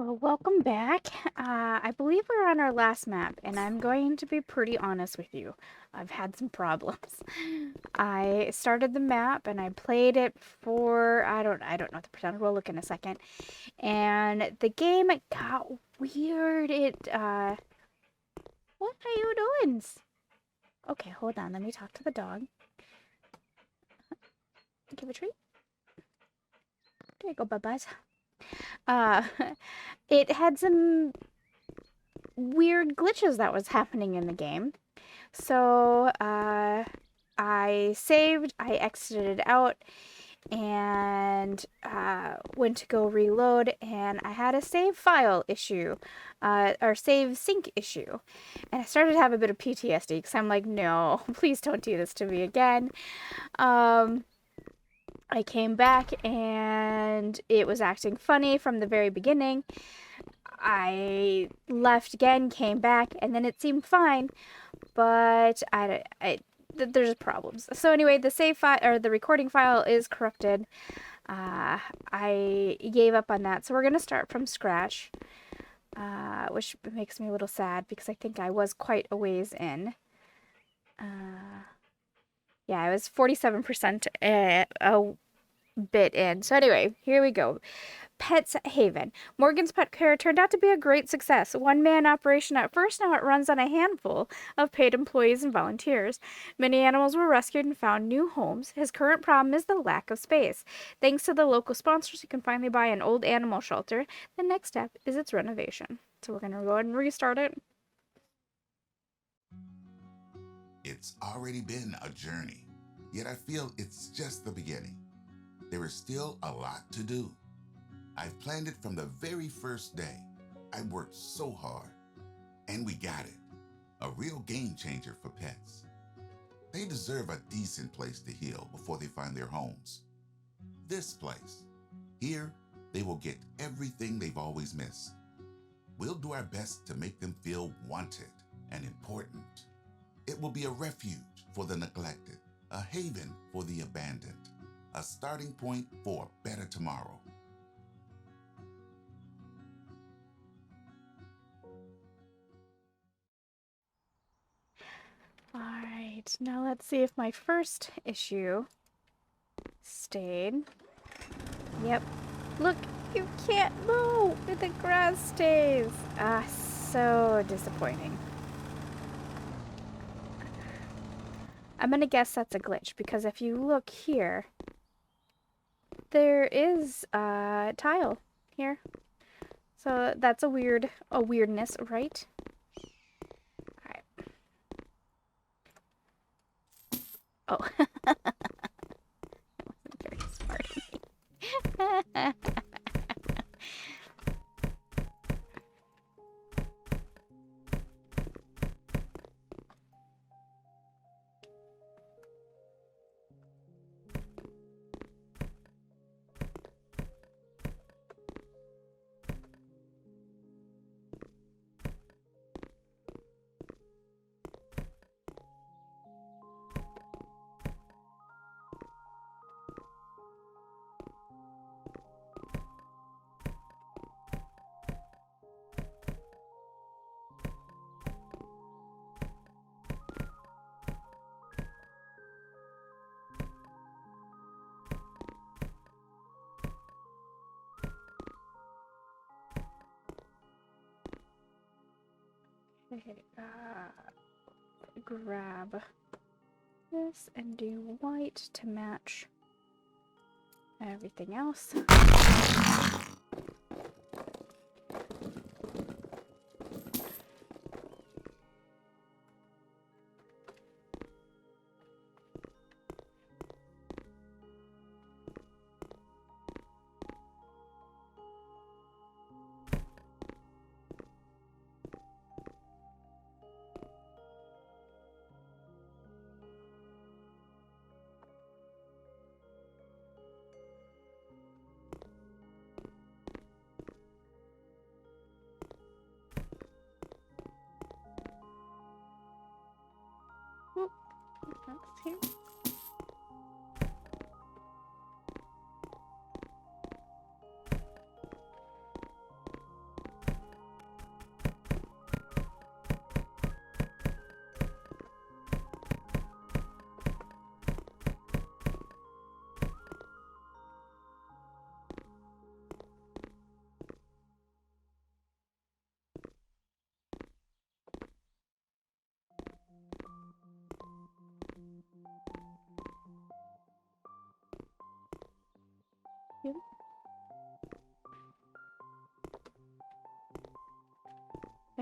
Well, welcome back. I believe we're on our last map, and I'm going to be pretty honest with you. I've had some problems. I started the map and I played it for I don't know the percentage. We'll look in a second. And the game got weird. What are you doing? Okay, hold on. Let me talk to the dog. Give a treat. There you go, bud. Uh, it had some weird glitches that was happening in the game. So I saved, I exited out, and went to go reload, and I had a save file issue, or save sync issue. And I started to have a bit of PTSD because I'm like, no, please don't do this to me again. I came back and it was acting funny from the very beginning. I left again, came back, and then it seemed fine, but there's problems. So anyway, the save file or the recording file is corrupted. I gave up on that, so we're gonna start from scratch, which makes me a little sad because I think I was quite a ways in. Yeah, I was 47% a bit in. So anyway, here we go. Pets Haven. Morgan's pet care turned out to be a great success. One-man operation at first, now it runs on a handful of paid employees and volunteers. Many animals were rescued and found new homes. His current problem is the lack of space. Thanks to the local sponsors, you can finally buy an old animal shelter. The next step is its renovation. So we're going to go ahead and restart it. It's already been a journey, yet I feel it's just the beginning. There is still a lot to do. I've planned it from the very first day. I worked so hard, and we got it. A real game changer for pets. They deserve a decent place to heal before they find their homes. This place. Here, they will get everything they've always missed. We'll do our best to make them feel wanted and important. It will be a refuge for the neglected, a haven for the abandoned, a starting point for a better tomorrow. Alright, now let's see if my first issue stayed. Yep. Look, you can't move! The grass stays! Ah, so disappointing. I'm gonna guess that's a glitch, because if you look here, there is a tile here. So that's a weirdness, right? Alright. Oh. That wasn't very smart of me. Okay, grab this and do white to match everything else.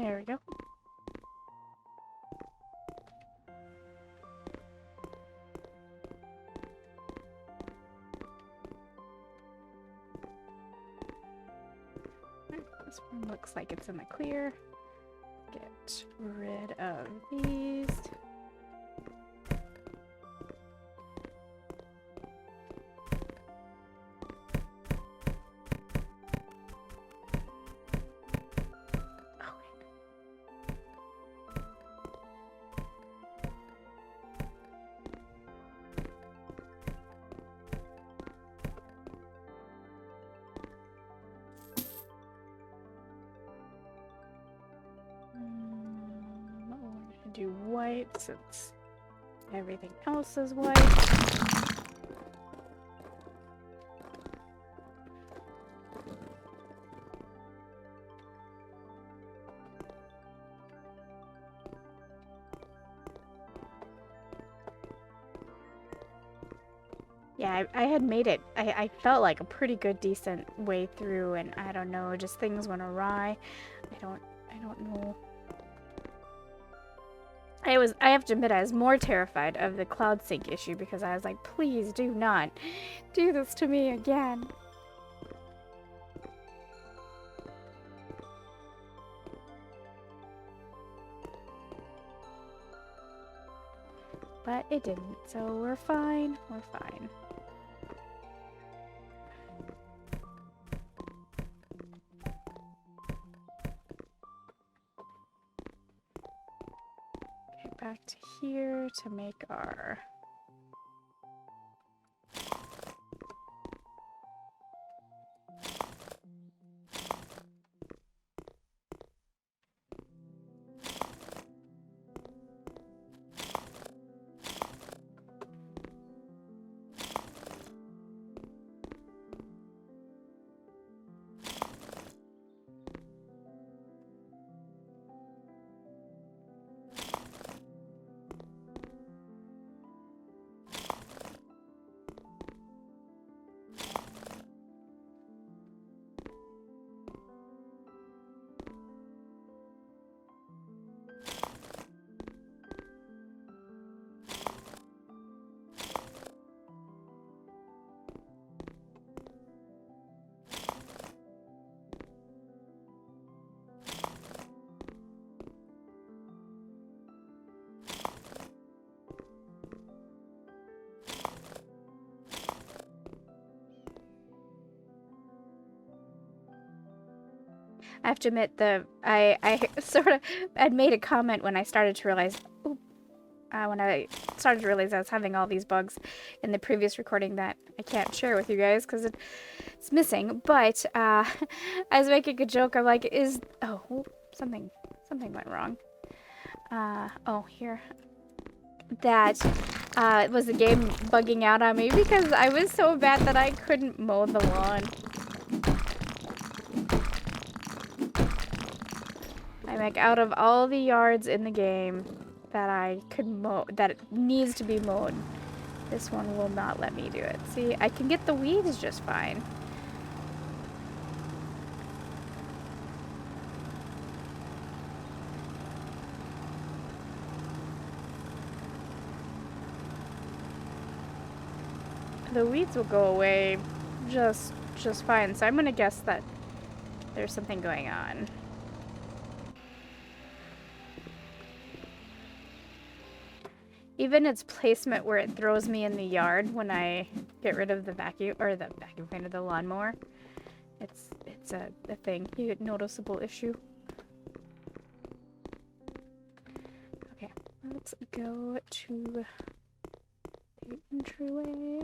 There we go. This one looks like it's in the clear. Get rid of these. Do white since everything else is white. Yeah, I had made it. I felt like a pretty good, decent way through, and I don't know, just things went awry. I don't know. I have to admit, I was more terrified of the cloud sync issue because I was like, please do not do this to me again. But it didn't, so we're fine. We're fine. Okay, back to here to make our... I have to admit, I sort of had made a comment when I started to realize, when I started to realize I was having all these bugs in the previous recording that I can't share with you guys because it's missing. But I was making a joke. I'm like, something went wrong. Here. That was the game bugging out on me because I was so bad that I couldn't mow the lawn. I'm like, out of all the yards in the game that I could mow, that it needs to be mowed, this one will not let me do it. See, I can get the weeds just fine. The weeds will go away just fine. So I'm gonna guess that there's something going on. Even its placement where it throws me in the yard when I get rid of the vacuum cleaner, the lawnmower. It's a thing, a noticeable issue. Okay, let's go to the entryway.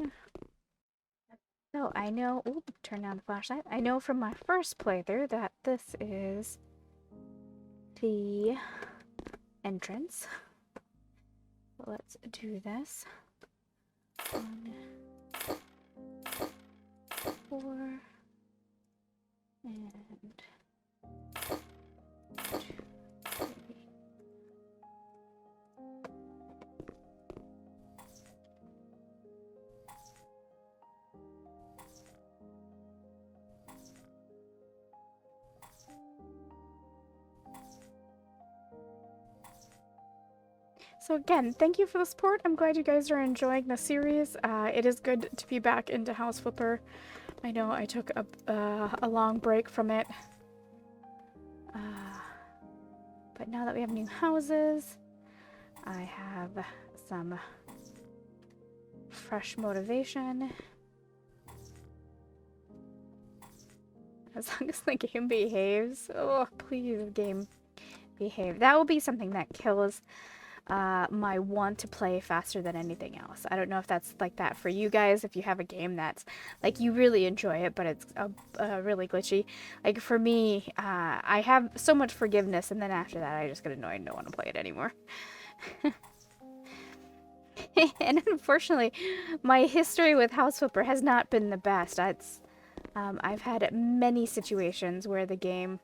So I know, turn down the flashlight. I know from my first playthrough that this is the entrance. Let's do this. 1, 4, and 2, 3. So again, thank you for the support. I'm glad you guys are enjoying the series. It is good to be back into House Flipper. I know I took a long break from it. But now that we have new houses, I have some fresh motivation. As long as the game behaves. Oh, please, game behave. That will be something that kills my want to play faster than anything else. I don't know if that's like that for you guys, if you have a game that's like you really enjoy it, but it's really glitchy. Like for me, I have so much forgiveness, and then after that, I just get annoyed and don't want to play it anymore. And unfortunately, my history with House Flipper has not been the best. I've had many situations where the game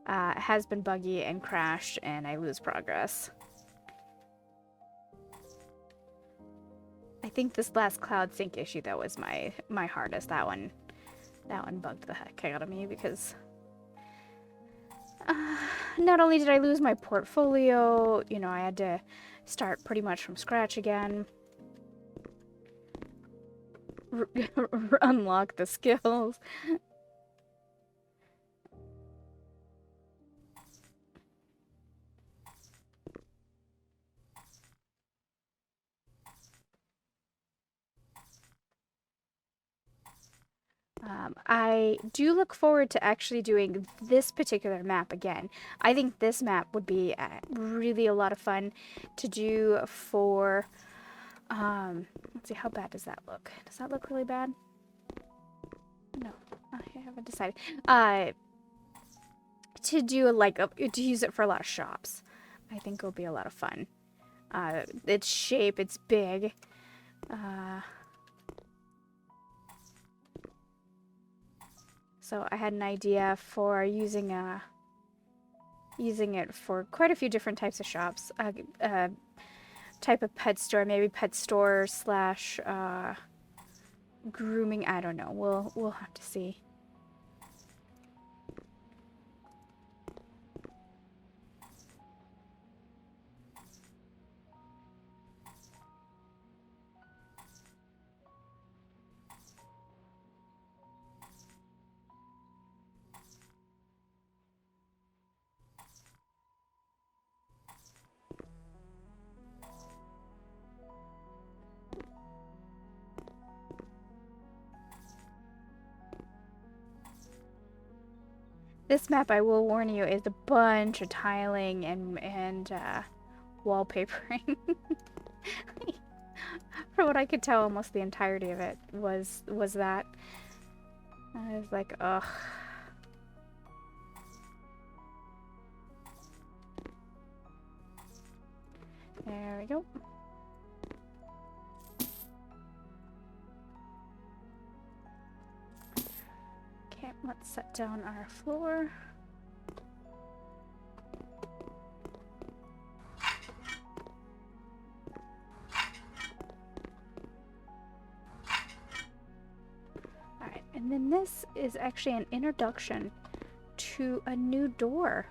has been buggy and crashed, and I lose progress. I think this last cloud sync issue though was my hardest. That one bugged the heck out of me because not only did I lose my portfolio, you know, I had to start pretty much from scratch again. Unlock the skills. I do look forward to actually doing this particular map again. I think this map would be really a lot of fun to do for, let's see, how bad does that look? Does that look really bad? No, I haven't decided. To do to use it for a lot of shops. I think it'll be a lot of fun. Its shape, it's big. So I had an idea for using it for quite a few different types of shops. Type of pet store, maybe pet store slash grooming. I don't know. We'll have to see. This map, I will warn you, is a bunch of tiling and wallpapering. For what I could tell, almost the entirety of it was that. I was like, ugh. There we go. Okay, let's set down our floor. Alright, and then this is actually an introduction to a new door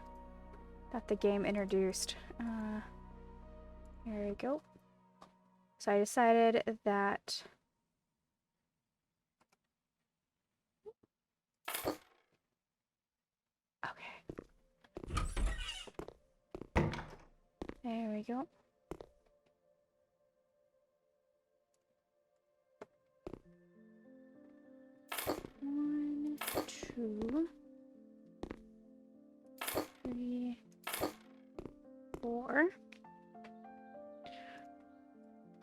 that the game introduced. There we go. So I decided that there we go. One, two, three, four.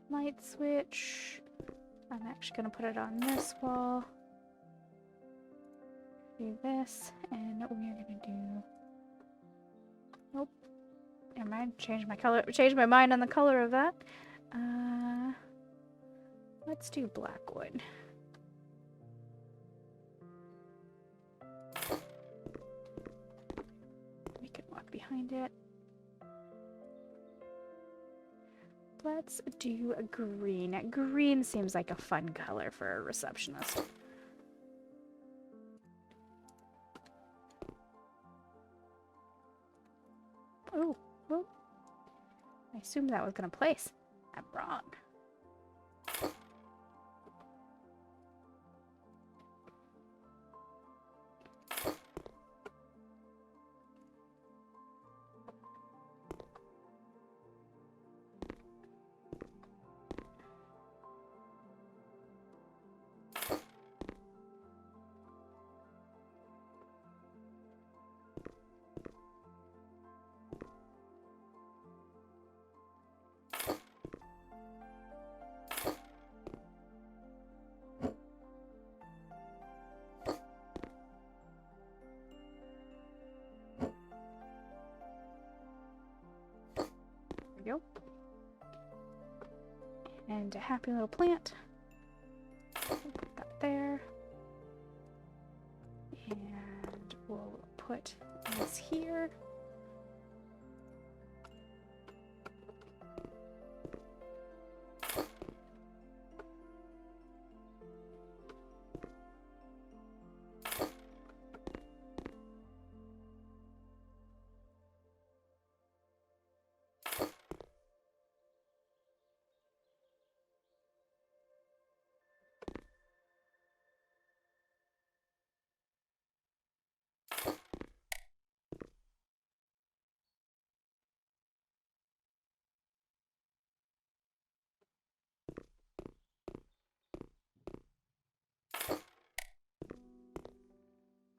Light switch. I'm actually going to put it on this wall. Do this, and we're going to do... Nope. Never mind. Change my color. Change my mind on the color of that. Let's do black wood. We can walk behind it. Let's do a green. Green seems like a fun color for a receptionist. Oh, oh. I assumed that was gonna place. I'm wrong. There we go. And a happy little plant. Put that there. And we'll put this here.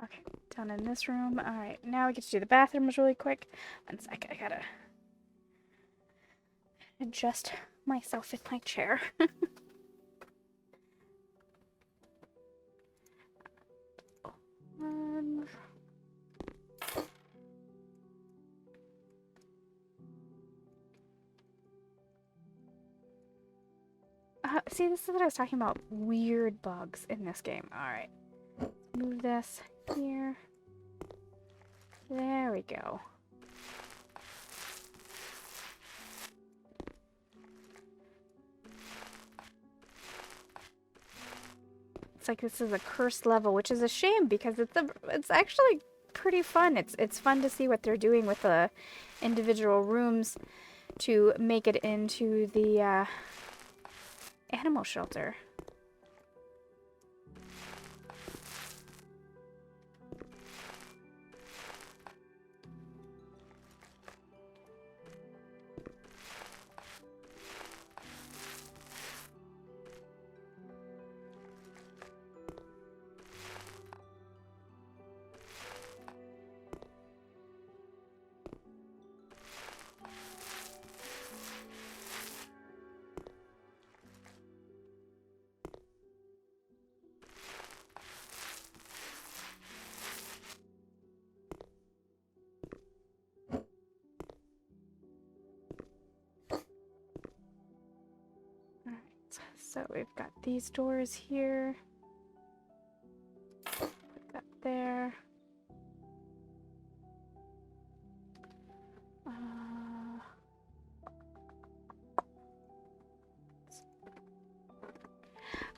Okay, done in this room. Alright, now we get to do the bathrooms really quick. 1 sec, I gotta adjust myself in my chair. um, see, this is what I was talking about. Weird bugs in this game. Alright. Move this here. There we go. It's like this is a cursed level, which is a shame because it's actually pretty fun. It's fun to see what they're doing with the individual rooms to make it into the animal shelter. So we've got these doors here. Put that there.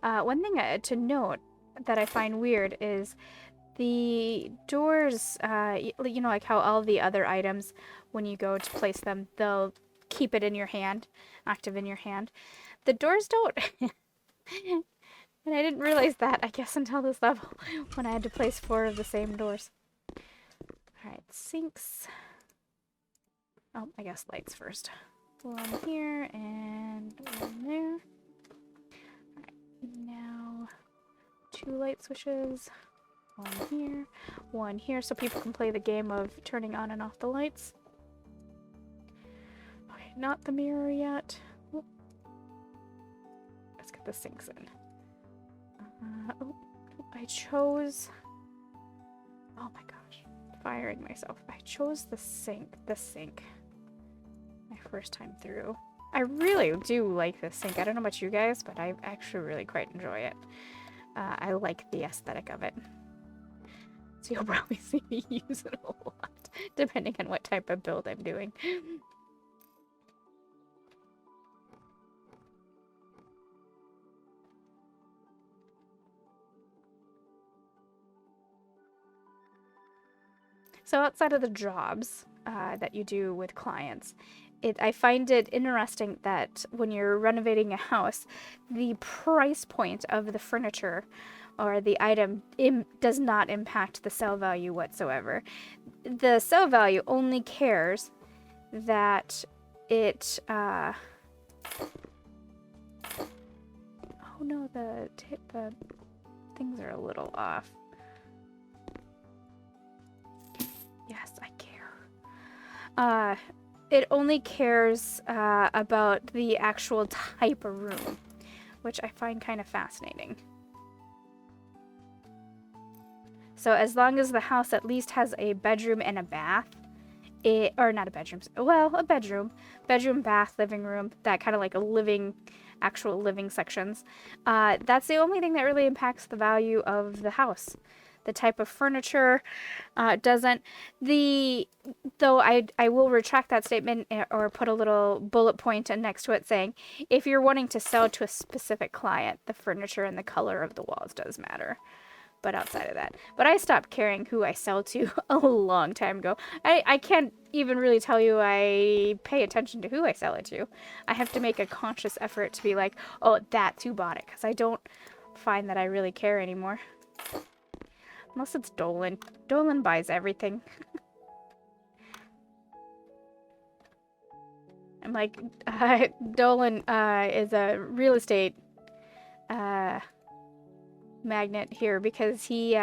One thing to note that I find weird is the doors, you know, like how all the other items, when you go to place them, they'll keep it in your hand, active in your hand. The doors don't. And I didn't realize that, I guess, until this level, when I had to place 4 of the same doors. Alright, sinks. Oh, I guess lights first. One here, and one there. Alright, now 2 light switches. One here, so people can play the game of turning on and off the lights. Okay, not the mirror yet. Oh. Let's get the sinks in. Oh, I chose... Oh my gosh, firing myself. I chose the sink. My first time through. I really do like this sink. I don't know about you guys, but I actually really quite enjoy it. I like the aesthetic of it. So you'll probably see me use it a lot, depending on what type of build I'm doing. So outside of the jobs that you do with clients, I find it interesting that when you're renovating a house, the price point of the furniture or the item does not impact the sale value whatsoever. The sale value only cares that it, oh no, the things are a little off. Yes, I care. It only cares about the actual type of room, which I find kind of fascinating. So as long as the house at least has a bedroom and a bath, or not a bedroom, well, a bedroom, bath, living room, that kind of like a actual living sections, that's the only thing that really impacts the value of the house. The type of furniture doesn't. Though I will retract that statement or put a little bullet point next to it saying, if you're wanting to sell to a specific client, the furniture and the color of the walls does matter. But outside of that. But I stopped caring who I sell to a long time ago. I can't even really tell you I pay attention to who I sell it to. I have to make a conscious effort to be like, oh, that's who bought it. Because I don't find that I really care anymore. Unless it's Dolan. Dolan buys everything. I'm like, Dolan is a real estate magnet here because he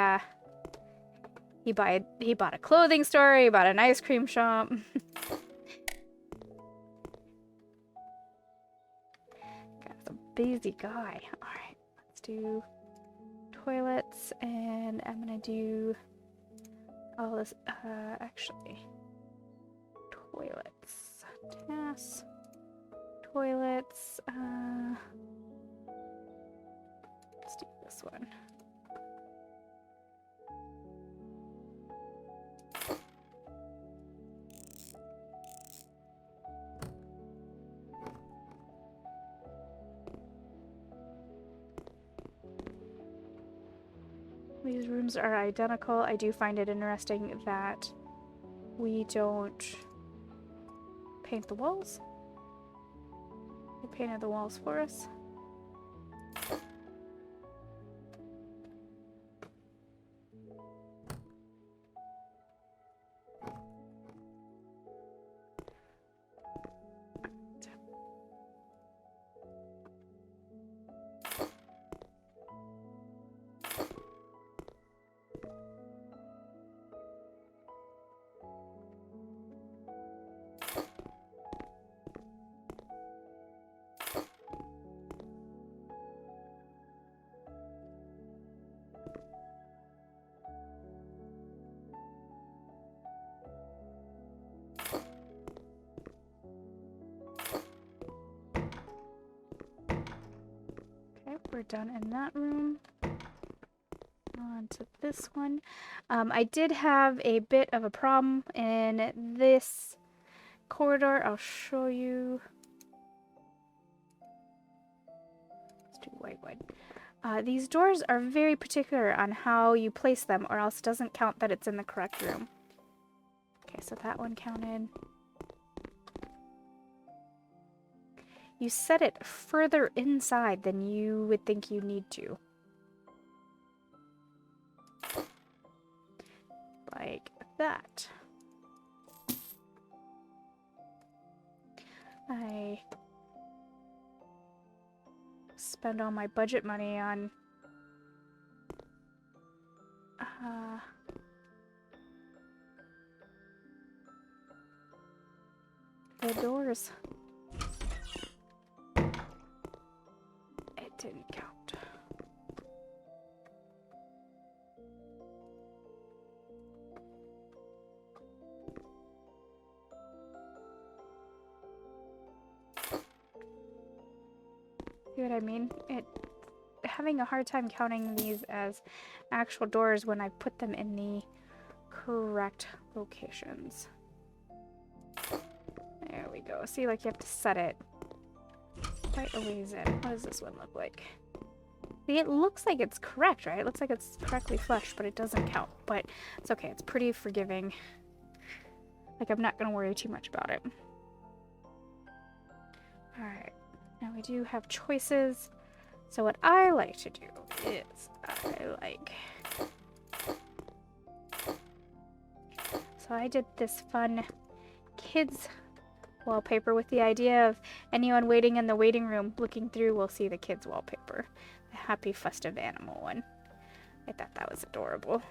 bought a clothing store, he bought an ice cream shop. Guy's a busy guy. Alright, let's do toilets, and I'm gonna do all this, actually, toilets, tasks, toilets, let's do this one. These rooms are identical. I do find it interesting that we don't paint the walls. They painted the walls for us. We're done in that room. On to this one. I did have a bit of a problem in this corridor. I'll show you. Let's do white. These doors are very particular on how you place them, or else it doesn't count that it's in the correct room. Okay, so that one counted. You set it further inside than you would think you need to. Like that. I spend all my budget money on the doors. It didn't count. See what I mean? Having a hard time counting these as actual doors when I put them in the correct locations. There we go. See, like you have to set it quite a ways in. What does this one look like? See, it looks like it's correct, right? It looks like it's correctly flushed, but it doesn't count. But it's okay. It's pretty forgiving. Like, I'm not going to worry too much about it. Alright, now we do have choices. So what I like to do is So I did this fun kids wallpaper with the idea of anyone waiting in the waiting room looking through will see the kids wallpaper. The happy festive animal one. I thought that was adorable.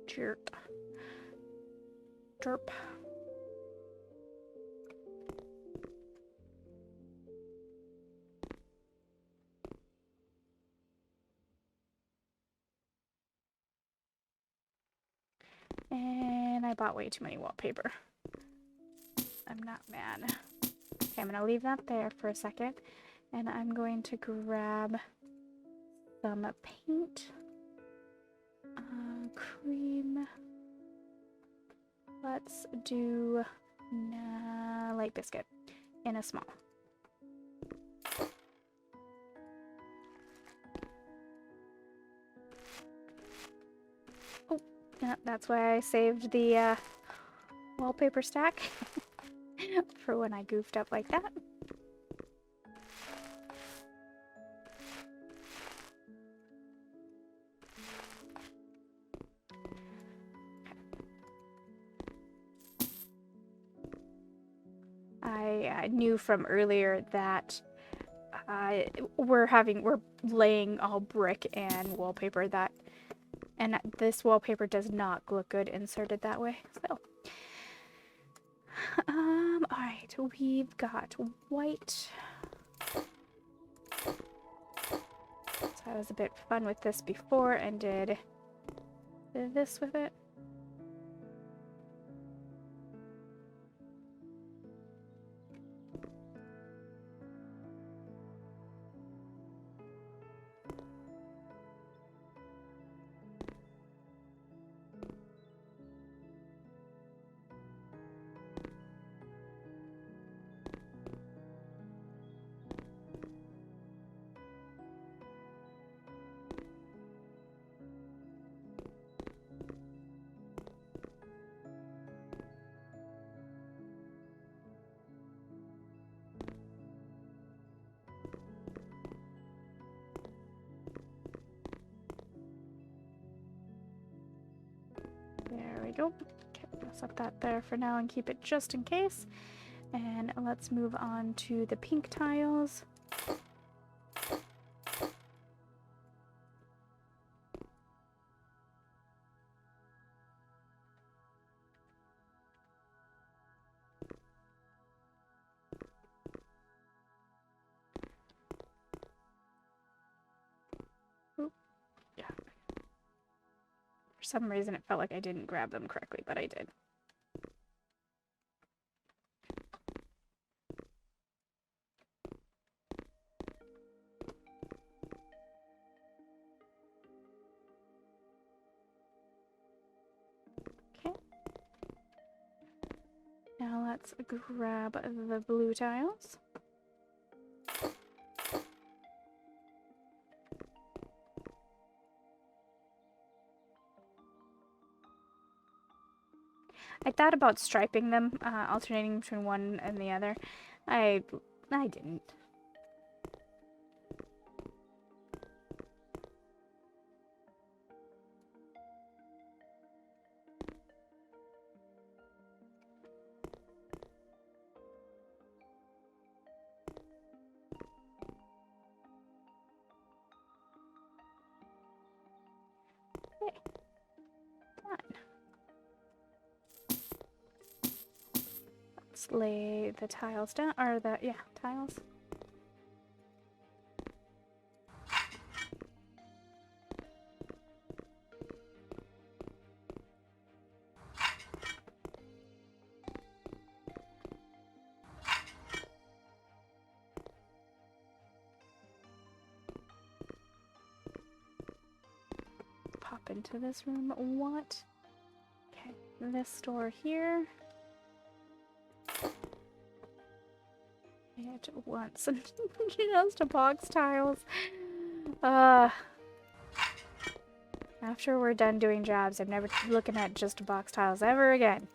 Chirp. Chirp. And I bought way too many wallpaper. I'm not mad. Okay, I'm gonna leave that there for a second. And I'm going to grab some paint. Cream. Let's do light biscuit in a small. Oh, yeah, that's why I saved the wallpaper stack for when I goofed up like that. I knew from earlier that we're laying all brick and wallpaper and this wallpaper does not look good inserted that way. So, all right, we've got white. So I was a bit fun with this before and did this with it. There we go. Okay, I'll set that there for now and keep it just in case. And let's move on to the pink tiles. Oop. Yeah. For some reason it felt like I didn't grab them correctly, but I did. Okay. Now let's grab the blue tiles. I thought about striping them, alternating between one and the other. I didn't. Okay. Done. Let's lay the tiles down, or tiles. Pop into this room. What? Okay, this door here. it once. Just box tiles. Uh, after we're done doing jobs, I'm never looking at just box tiles ever again.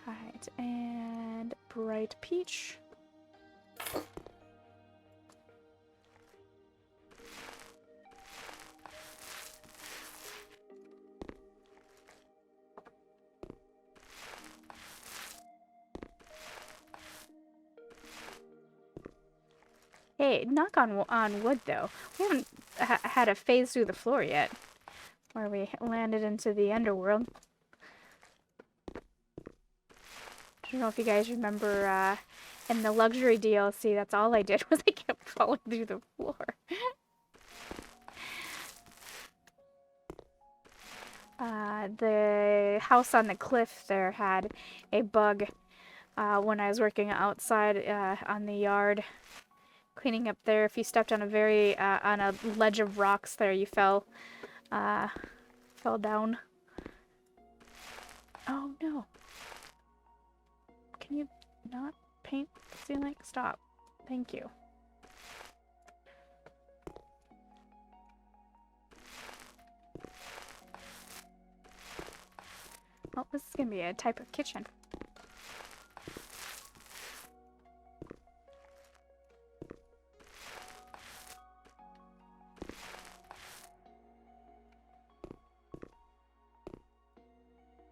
Alright, and bright peach. Hey, knock on wood though. We haven't had a phase through the floor yet, where we landed into the underworld. I don't know if you guys remember in the luxury DLC, that's all I did was I kept falling through the floor. The house on the cliff there had a bug when I was working outside on the yard, cleaning up there. If you stepped on on a ledge of rocks there, you fell down. Oh no. Can you not paint the ceiling? Stop. Thank you. Oh, this is gonna be a type of kitchen.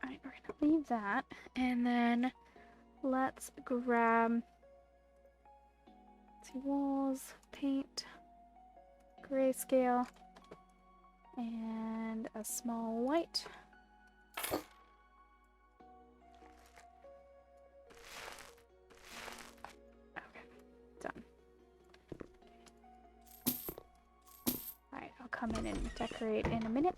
Alright, we're gonna leave that, and then let's grab, let's see, walls, paint, grayscale, and a small white. Okay, done. Alright, I'll come in and decorate in a minute.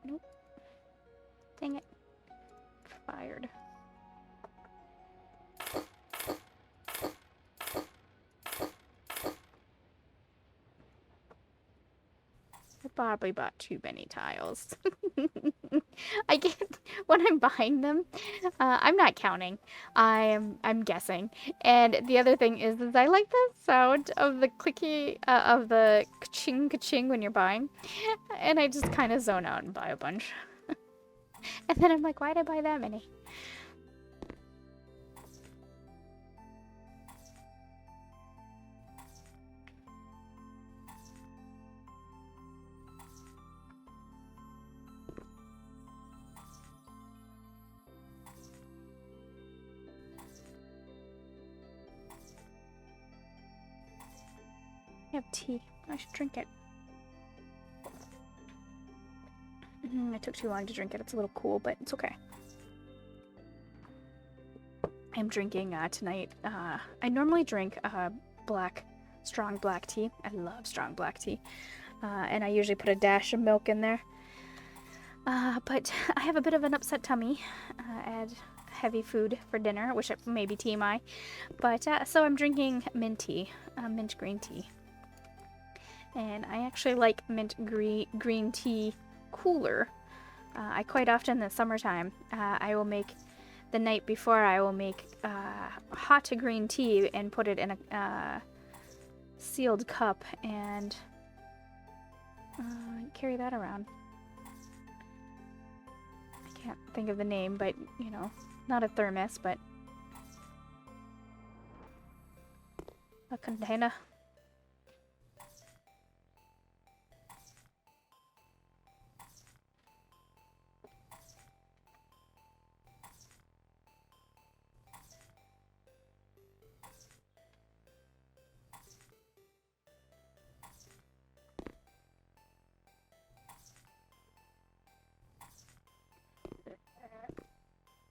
Nope. Dang it. Fired. I probably bought too many tiles. I get when I'm buying them, I'm not counting. I'm guessing. And the other thing is I like the sound of the clicky of the ka-ching ka-ching when you're buying, and I just kind of zone out and buy a bunch. And then I'm like, why'd I buy that many? I have tea. I should drink it. It took too long to drink it. It's a little cool, but it's okay. I'm drinking tonight. I normally drink strong black tea. I love strong black tea. And I usually put a dash of milk in there. But I have a bit of an upset tummy. Add heavy food for dinner, which may be TMI. But so I'm drinking mint tea, mint green tea. And I actually like mint green tea cooler. I quite often in the summertime, I will make, the night before, I will make hot green tea and put it in a sealed cup and carry that around. I can't think of the name, but, you know, not a thermos, but a container.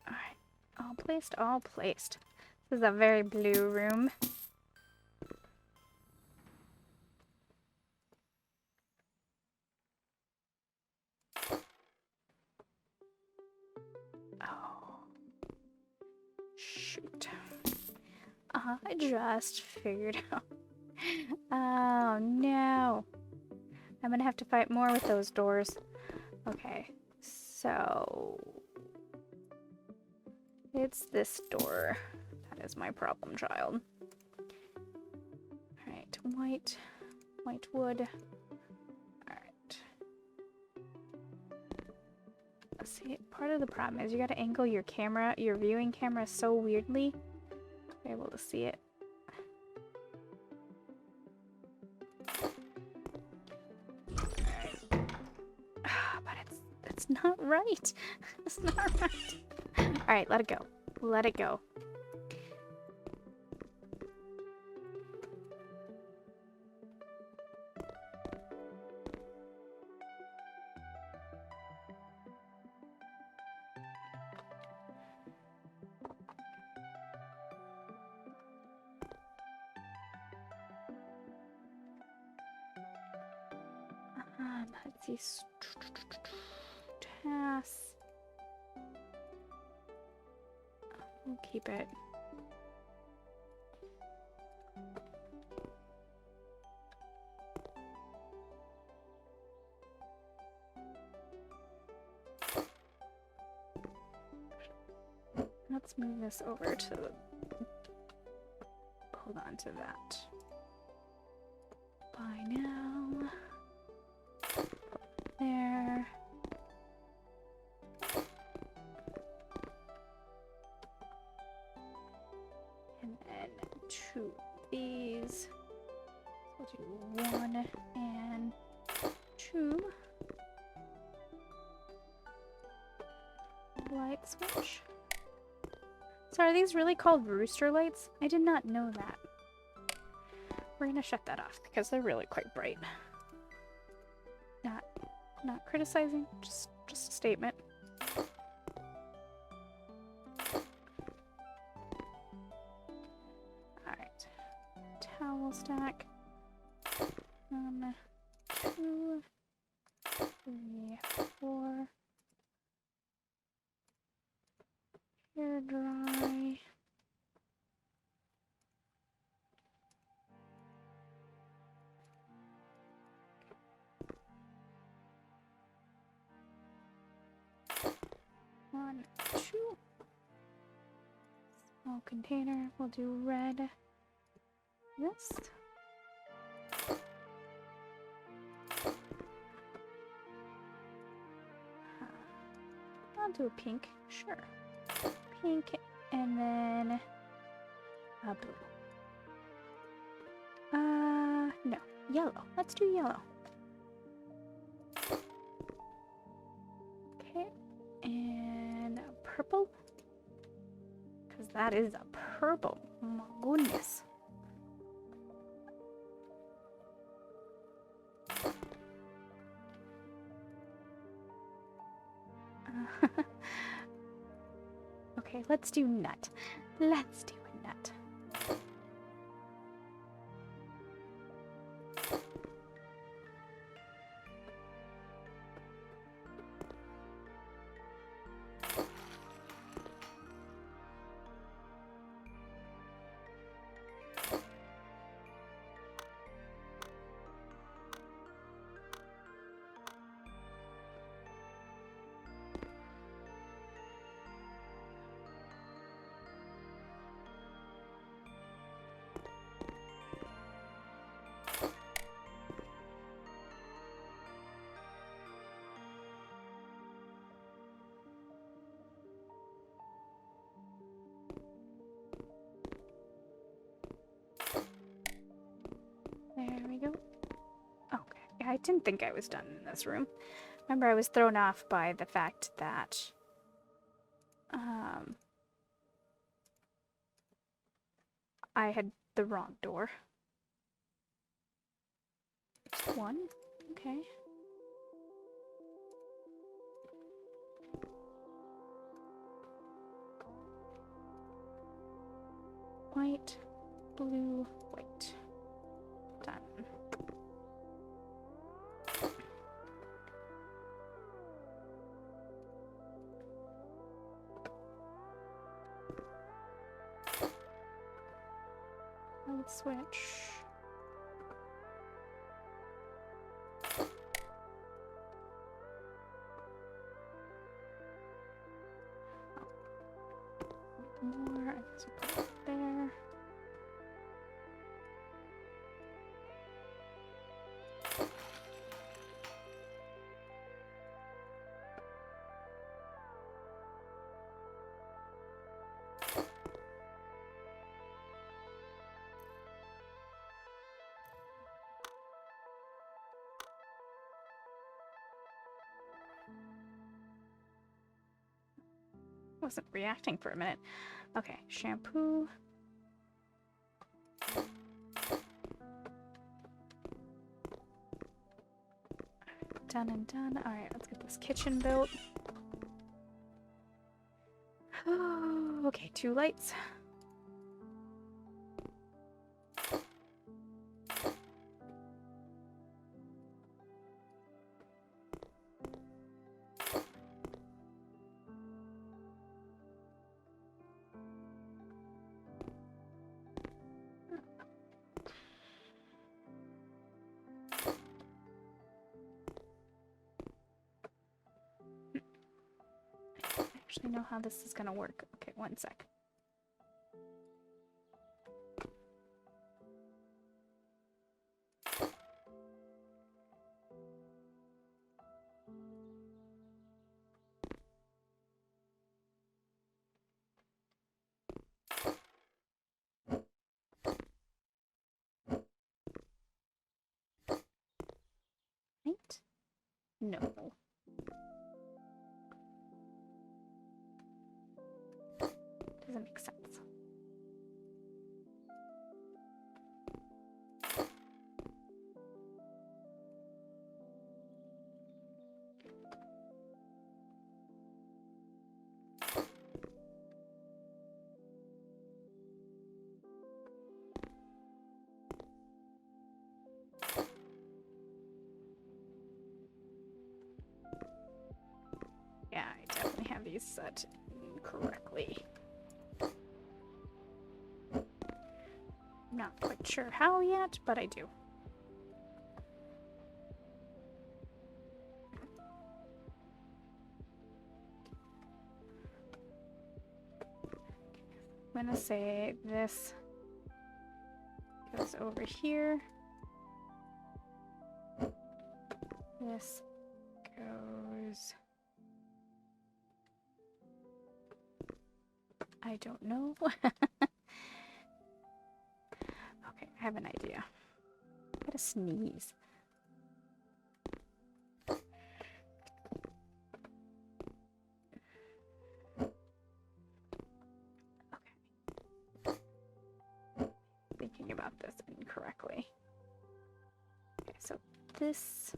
Alright, all placed. This is a very blue room. Oh. I just figured out. Oh no. I'm gonna have to fight more with those doors. Okay, so it's this door. That is my problem child. Alright, white wood. Alright. Let's see, part of the problem is you gotta angle your camera, your viewing camera so weirdly to be able to see it. But it's not right. It's not right. Alright, let it go. Let it go. Let's see. Task. We'll keep it. Let's move this over to hold on to that. By now. There. And then 2 of these. We'll do 1 and 2. Light switch. So are these really called rooster lights? I did not know that. We're gonna shut that off because they're really quite bright. Not criticizing, just a statement. Alright. Towel stack. 1, 2, 3, 4. Hair dry. One, 2. Small container. We'll do red. This. I'll do a pink. Sure. Pink and then a blue. No. Yellow. Let's do yellow. Okay. And purple. Because that is a purple. Oh my goodness. Okay, let's do nut. Let's do a nut. There we go. Okay, I didn't think I was done in this room. Remember, I was thrown off by the fact that I had the wrong door. There's 1. Okay. White, blue, white. Done. switch. More, I guess we'll put it there. Wasn't reacting for a minute. Okay, shampoo. Done and done. Alright, let's get this kitchen built. Okay, 2 lights. I actually know how this is gonna work. Okay, 1 sec. Right? No. Doesn't make sense. Yeah, I definitely have these set incorrectly. Not quite sure how yet, but I do. I'm gonna say this goes over here. This goes... I don't know. Okay, I have an idea. I gotta sneeze. Okay. Thinking about this incorrectly. Okay, so this...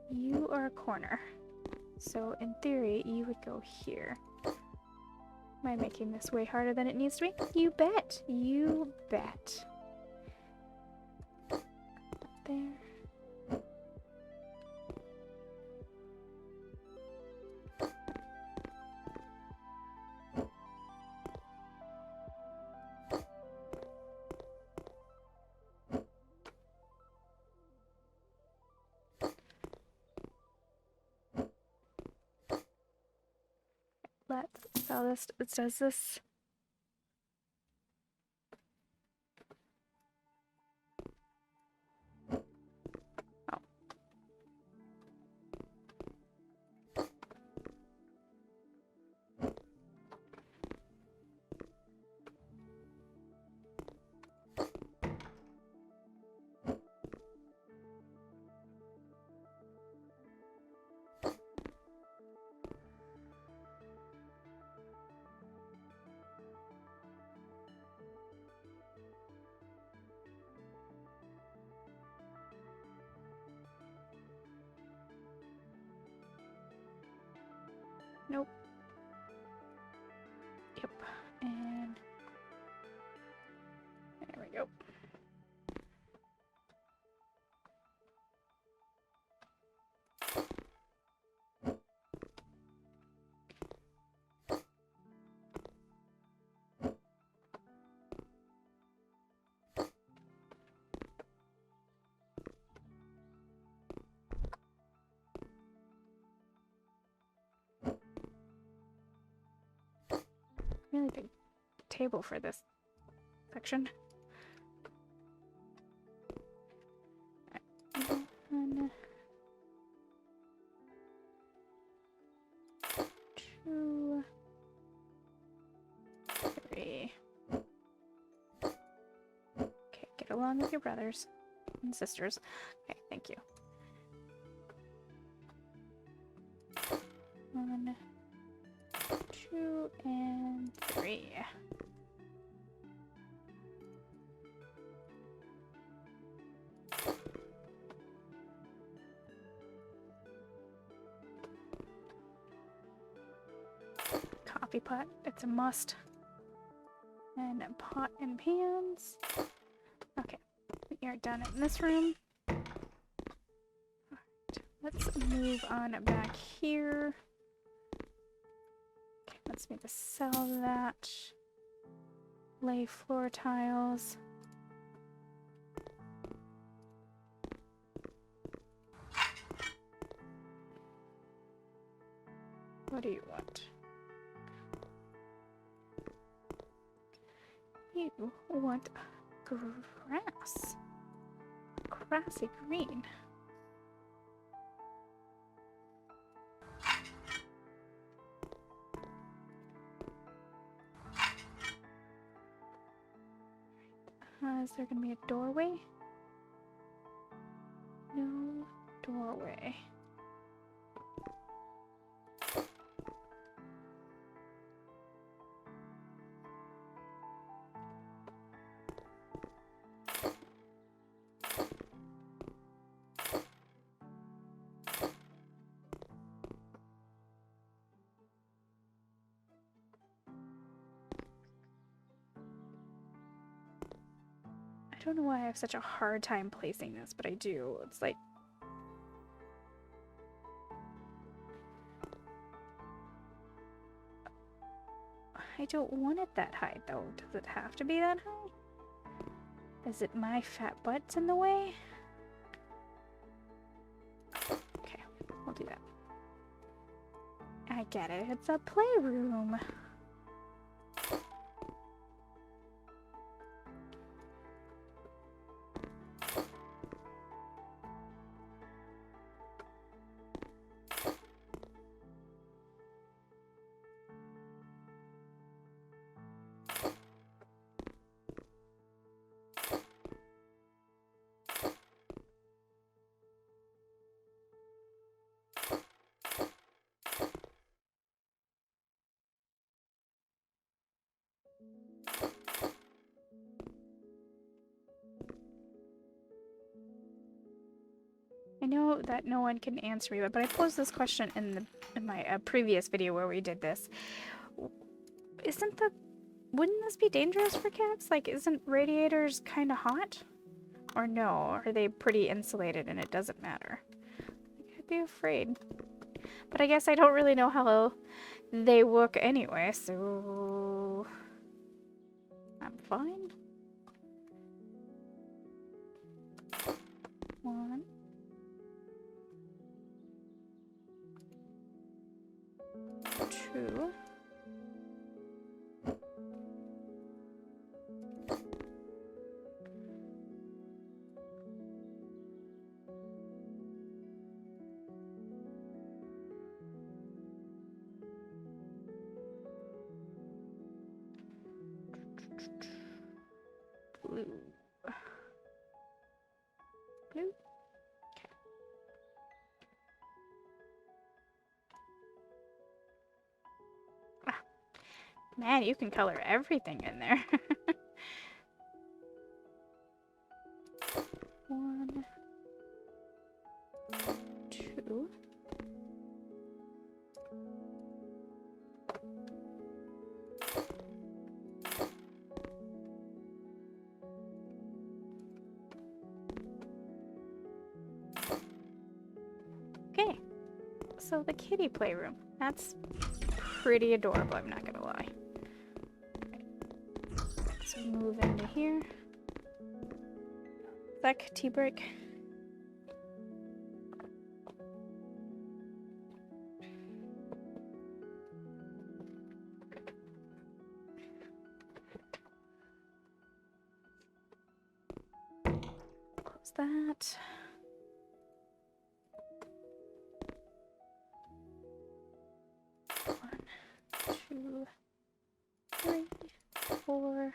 You are a corner. So in theory, you would go here. Am I making this way harder than it needs to be? You bet. You bet. There. Let's sell this. It does this. Oh. Nope. Yep. And there we go. really big table for this section. One, two, three. Okay, get along with your brothers and sisters. Okay, thank you. 1, 2, and 3. Coffee pot, it's a must. And a pot and pans. Okay, we are done in this room. Alright, let's move on back here. Okay, let's maybe sell that. Lay floor tiles. What do you want? You want grass. Grassy green. Is there gonna be a doorway? No doorway. I don't know why I have such a hard time placing this, but I do. It's like... I don't want it that high, though. Does it have to be that high? Is it my fat butt's in the way? Okay, we'll do that. I get it. It's a playroom. I know that no one can answer me, but I posed this question in my previous video where we did this. Wouldn't this be dangerous for cats? Like, isn't radiators kind of hot? Or no? Are they pretty insulated and it doesn't matter? I'd be afraid. But I guess I don't really know how they work anyway, so... I'm fine. 1, 2. Blue. Blue. Okay. Ah, man, you can color everything in there. 1, 2. Okay, so the kitty playroom. That's pretty adorable, I'm not gonna lie. Let's move into here. Sec, tea break. Is that? One, two, three, four.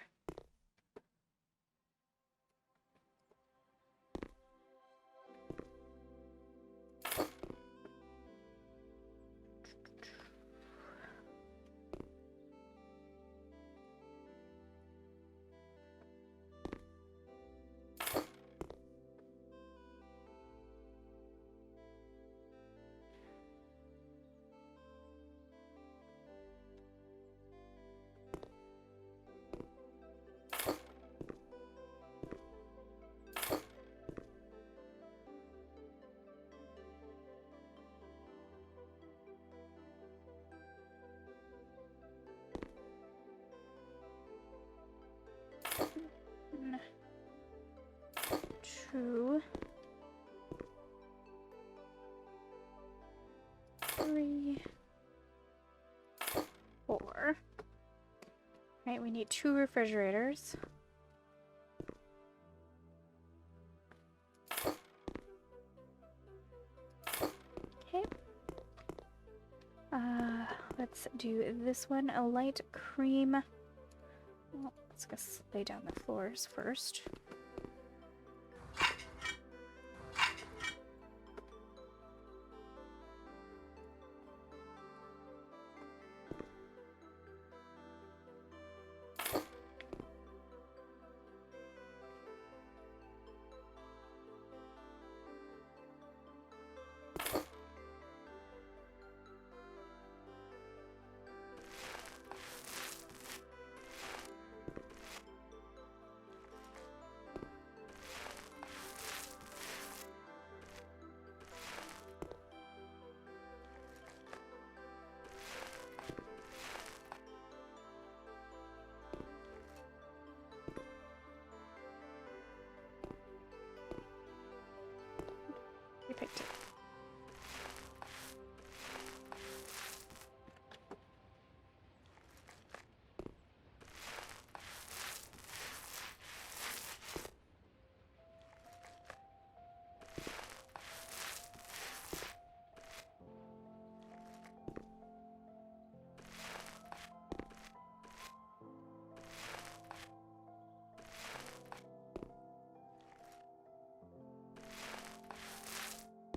One, two, three, four. Right, we need 2 refrigerators. Okay. Let's do this one, a light cream. Well, let's just lay down the floors first. We picked it.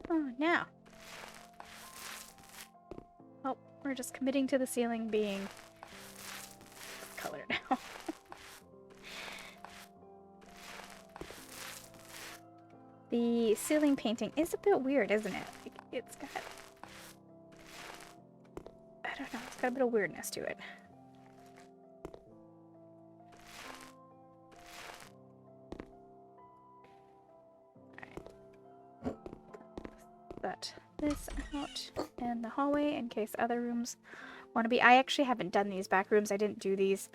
Oh, now. Oh, we're just committing to the ceiling being colored now. The ceiling painting is a bit weird, isn't it? Like, it's got... I don't know, it's got a bit of weirdness to it. Set this out in the hallway in case other rooms want to be. I actually haven't done these back rooms. I didn't do these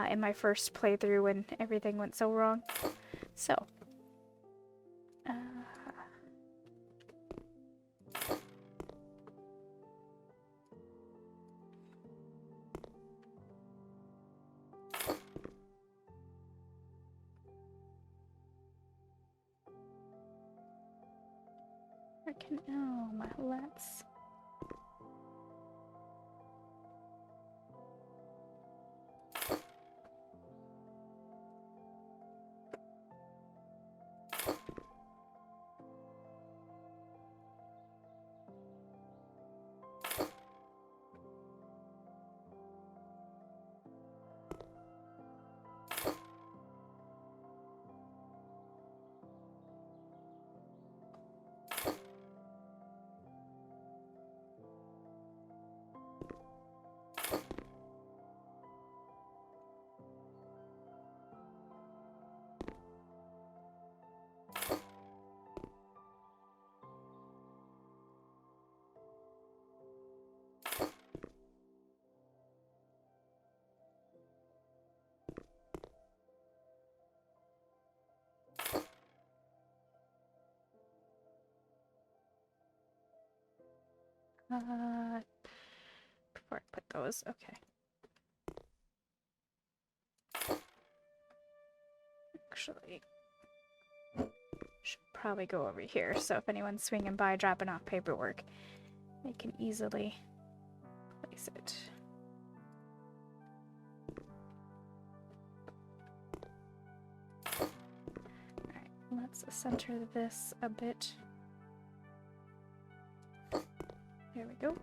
in my first playthrough when everything went so wrong. So, I can. Oh my, let's. Before I put those, okay. Actually, Should probably go over here, so if anyone's swinging by dropping off paperwork, they can easily place it. Alright, let's center this a bit. There we go.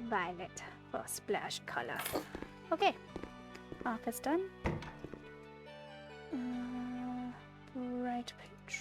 Violet for splash color. Okay, office done. Right page.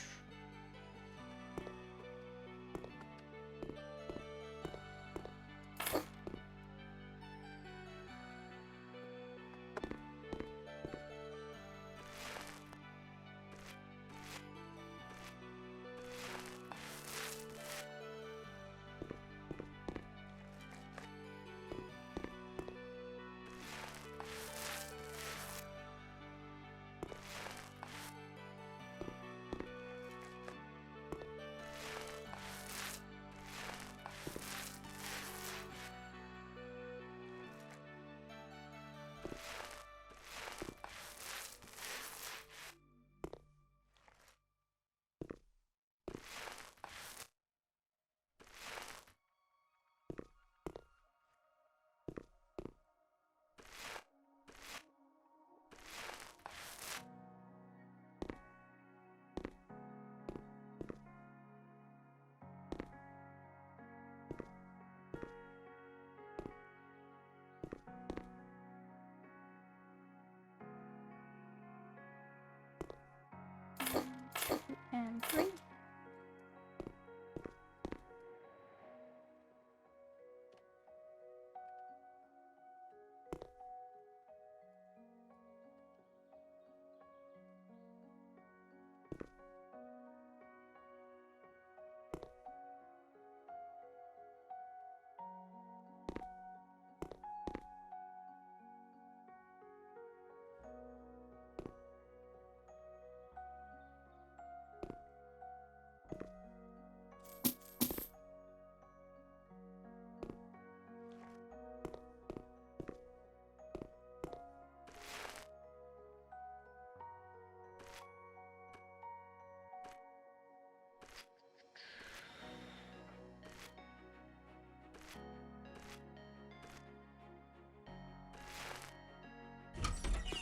And 3.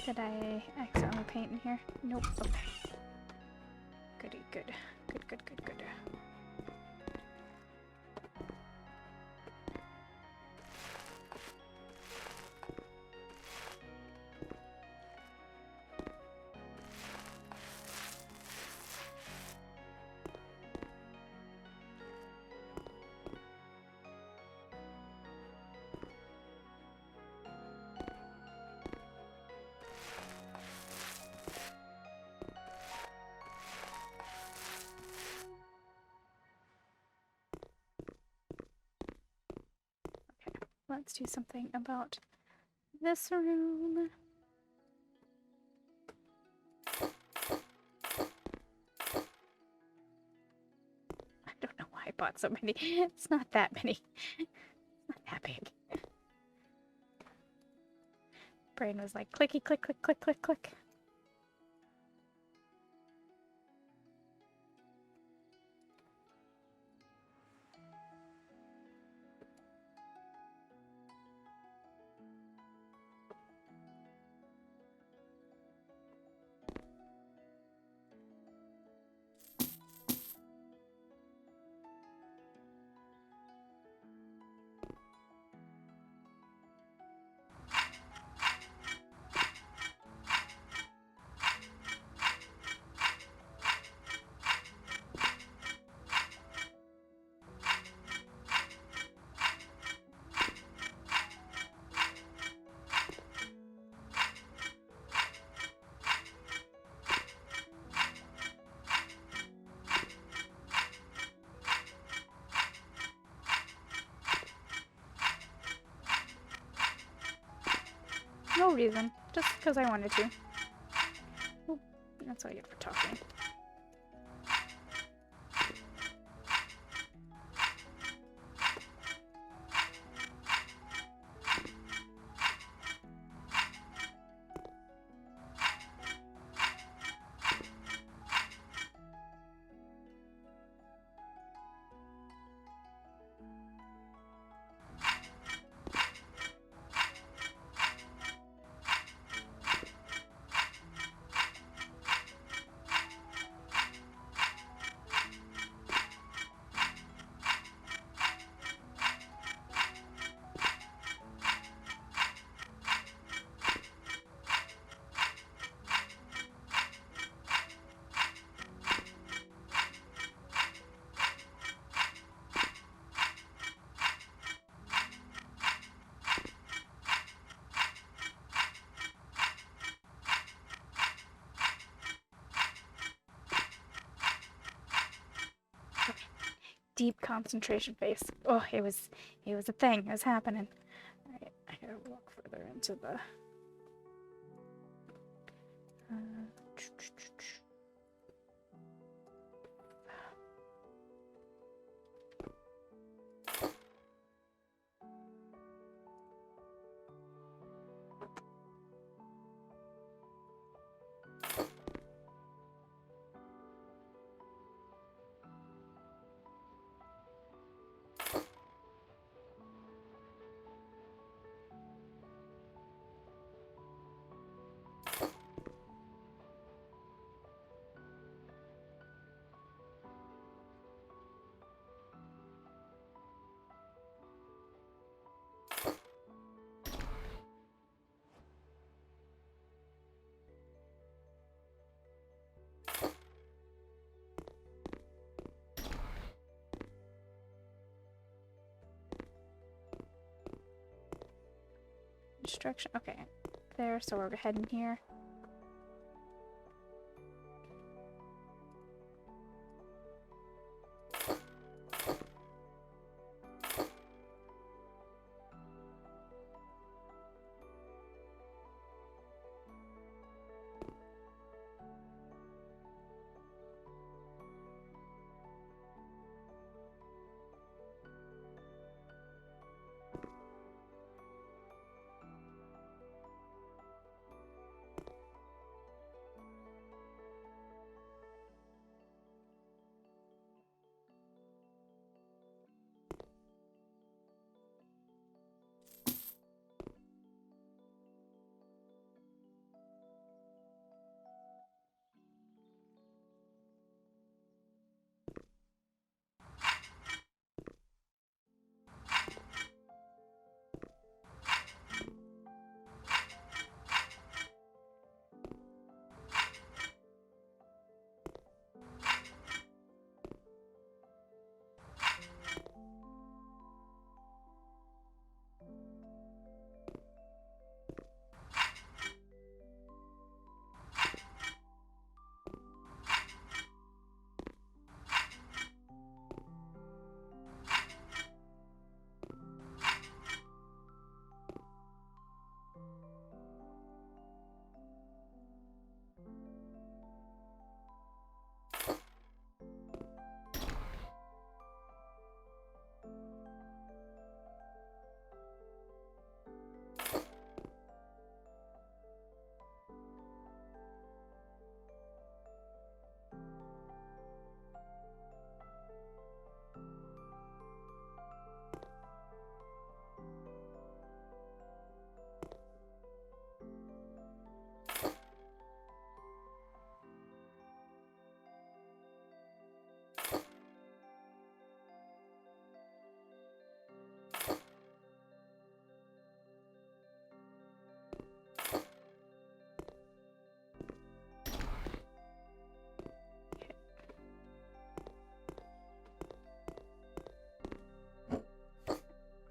Did I accidentally paint in here? Nope. Okay. Goody good. Good, good, good, good. Let's do something about this room. I don't know why I bought so many. It's not that many. It's not that big. Brain was like clicky click click click click click. reason. Just because I wanted to. Oop, that's what I get for talking. Deep concentration face. Oh, it was a thing. It was happening. Alright, I gotta walk further into the instruction. Okay, there. So we're heading here.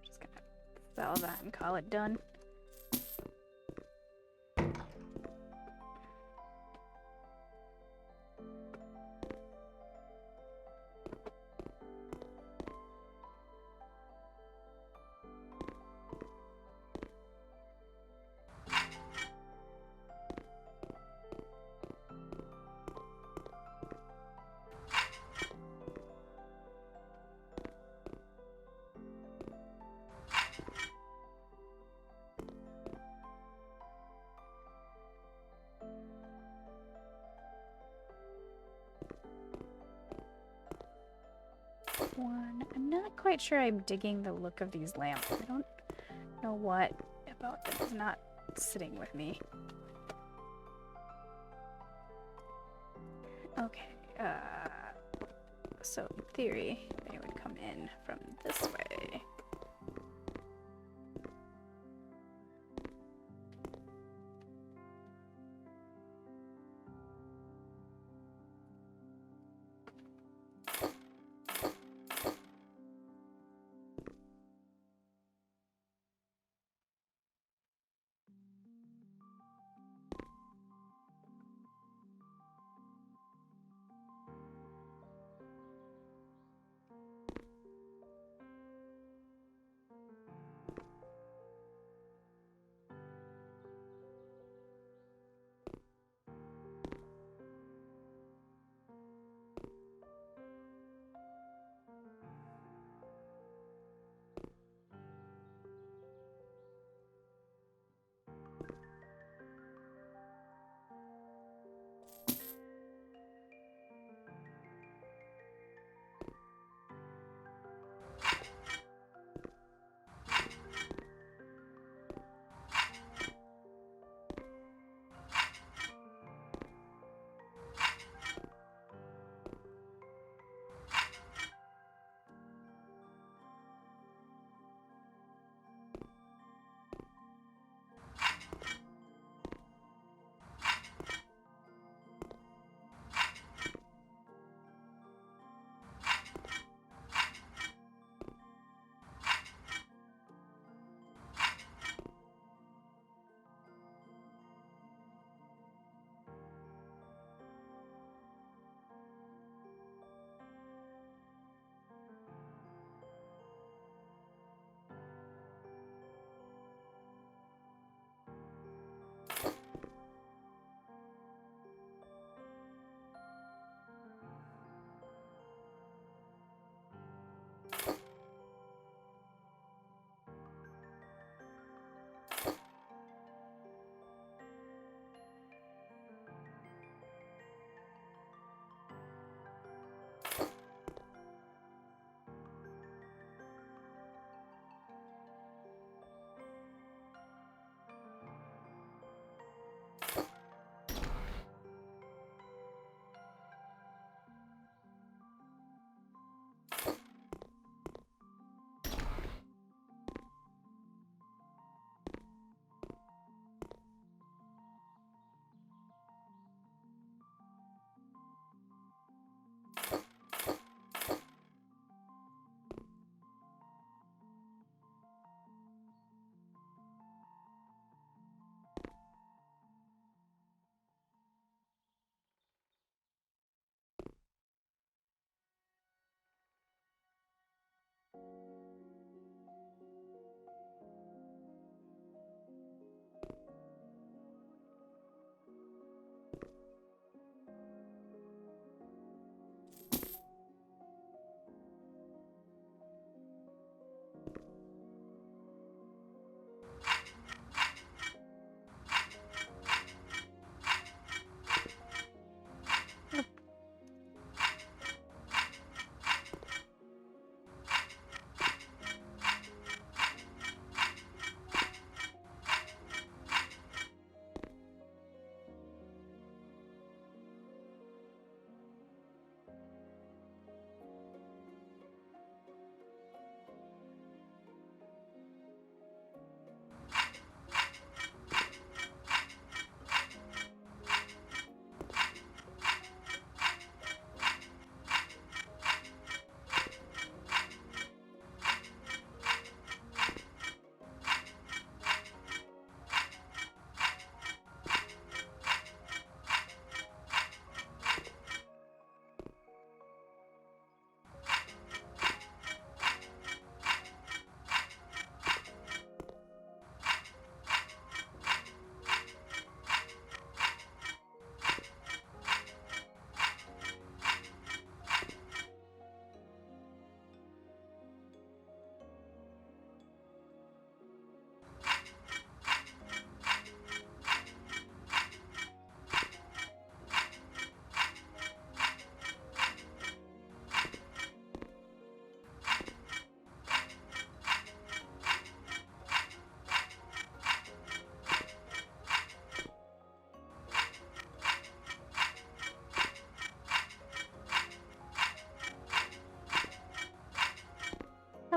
Just gonna sell that and call it done. one. I'm not quite sure I'm digging the look of these lamps. I don't know what about them is not sitting with me. Okay, so in theory, they would come in from this way.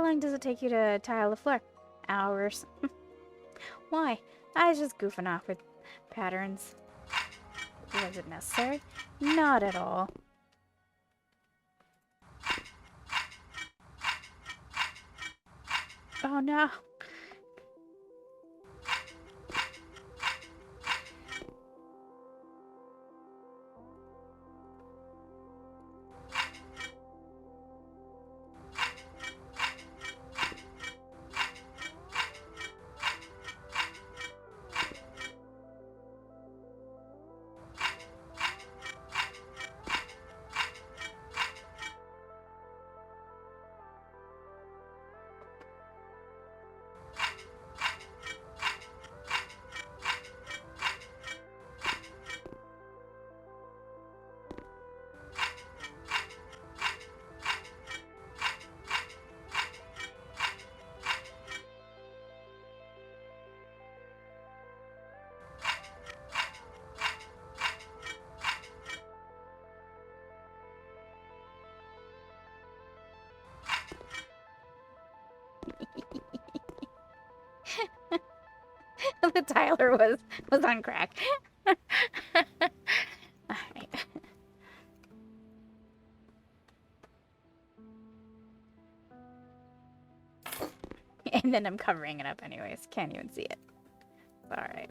long does it take you to tile the floor? Hours. Why? I was just goofing off with patterns. Was it necessary? Not at all. Oh no. The tiler was on crack. Alright. And then I'm covering it up anyways. Can't even see it. Alright.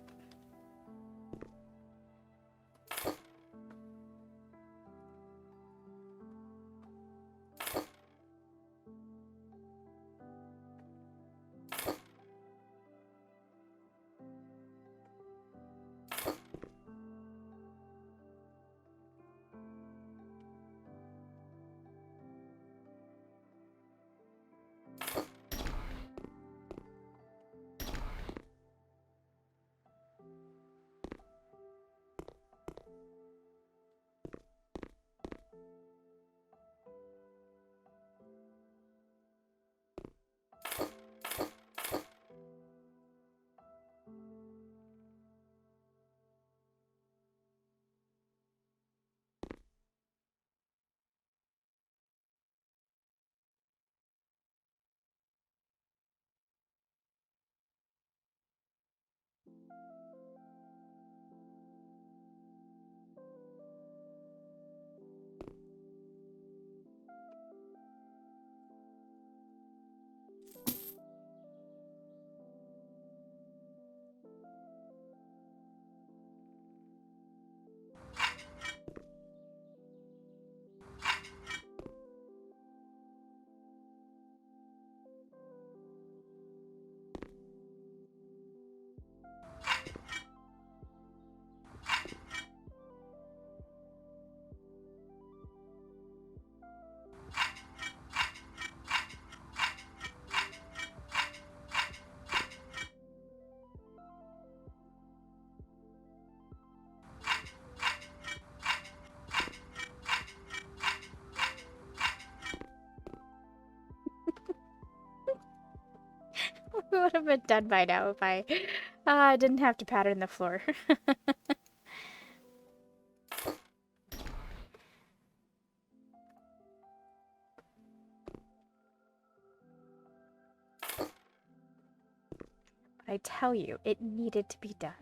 We would have been done by now if I didn't have to pattern the floor. I tell you, it needed to be done.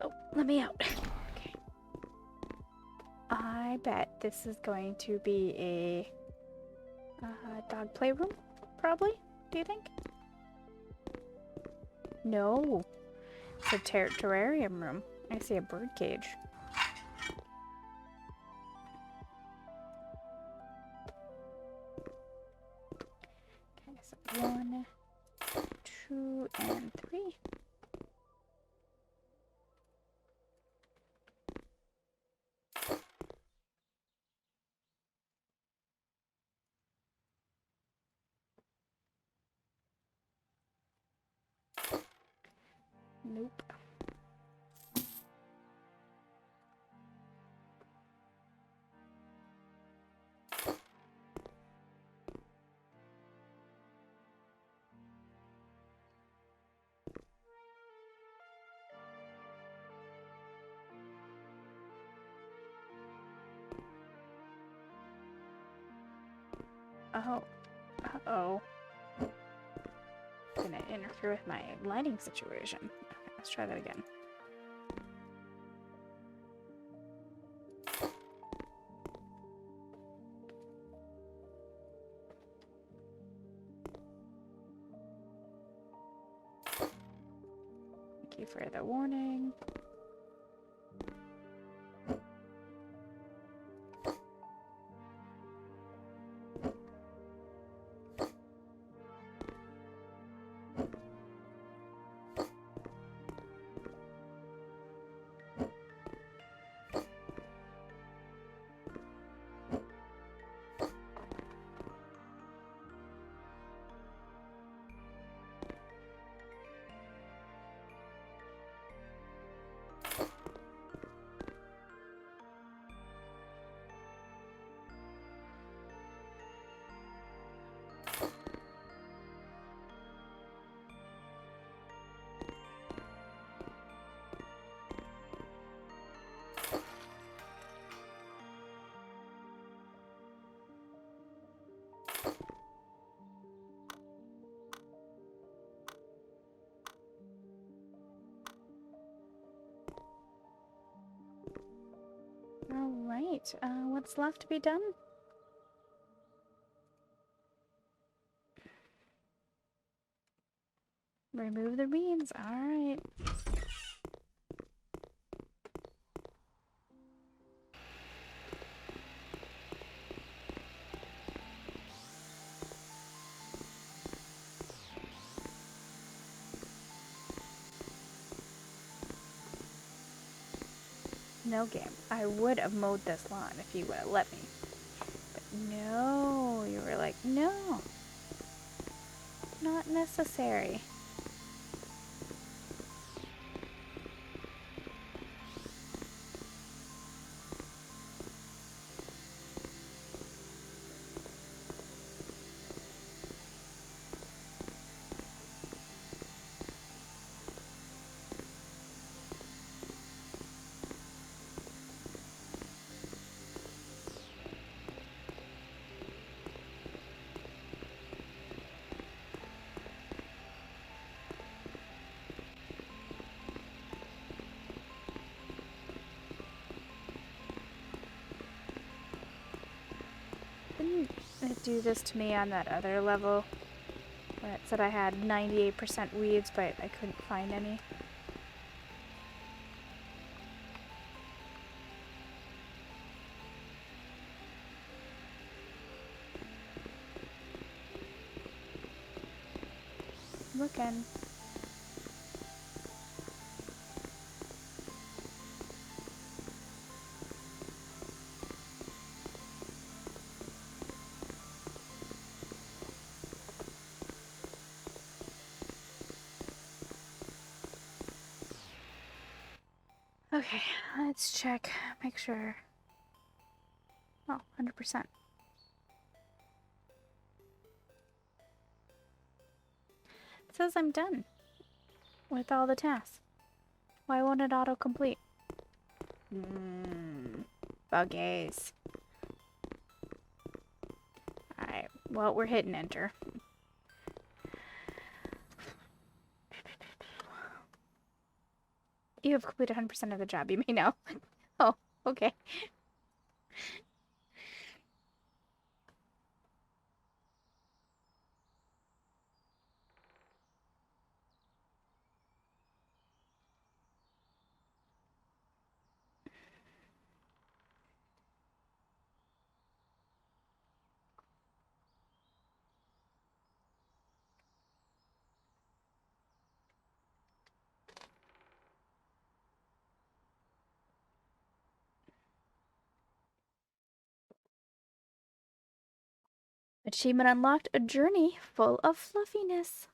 Oh, let me out. Okay. I bet this is going to be a dog playroom, probably. Do you think? No. It's a terrarium room. I see a bird cage. Okay, so 1, 2, and 3. Nope. Oh. Uh-oh. Gonna interfere with my lighting situation. Okay, let's try that again. Thank you for the warning. Alright, what's left to be done? Remove the beans, alright. No game. I would have mowed this lawn if you would have let me. But no, you were like, no, not necessary. Didn't it do this to me on that other level? Where it said I had 98% weeds, but I couldn't find any. Looking. Okay, let's check. Make sure. Oh, 100%. It says I'm done with all the tasks. Why won't it autocomplete? Buggies. Alright, well, we're hitting enter. You have completed 100% of the job, you may know. Oh, okay. Achievement unlocked, a journey full of fluffiness.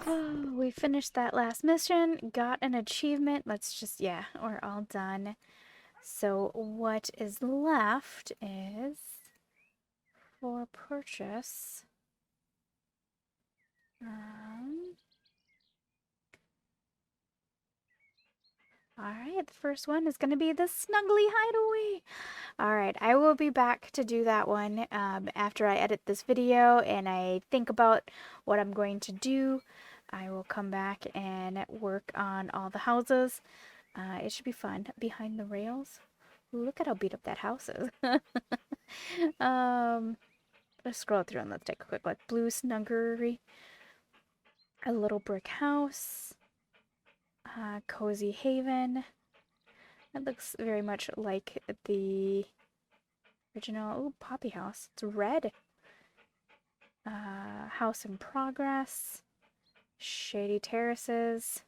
Oh, we finished that last mission, got an achievement. Let's just, yeah, we're all done. So what is left is for purchase. Alright, the first one is going to be the Snuggly Hideaway. Alright, I will be back to do that one after I edit this video and I think about what I'm going to do. I will come back and work on all the houses. It should be fun. Behind the rails. Look at how beat up that house is. Let's scroll through and let's take a quick look. Blue Snuggery. A little brick house. Cozy Haven. That looks very much like the original. Oh, Poppy House. It's red. House in Progress. Shady Terraces.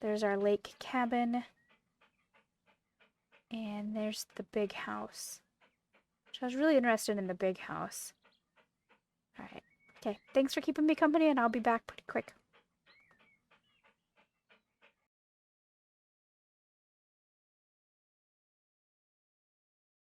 There's our lake cabin. And there's the big house. Which I was really interested in the big house. Alright. Okay, thanks for keeping me company and I'll be back pretty quick.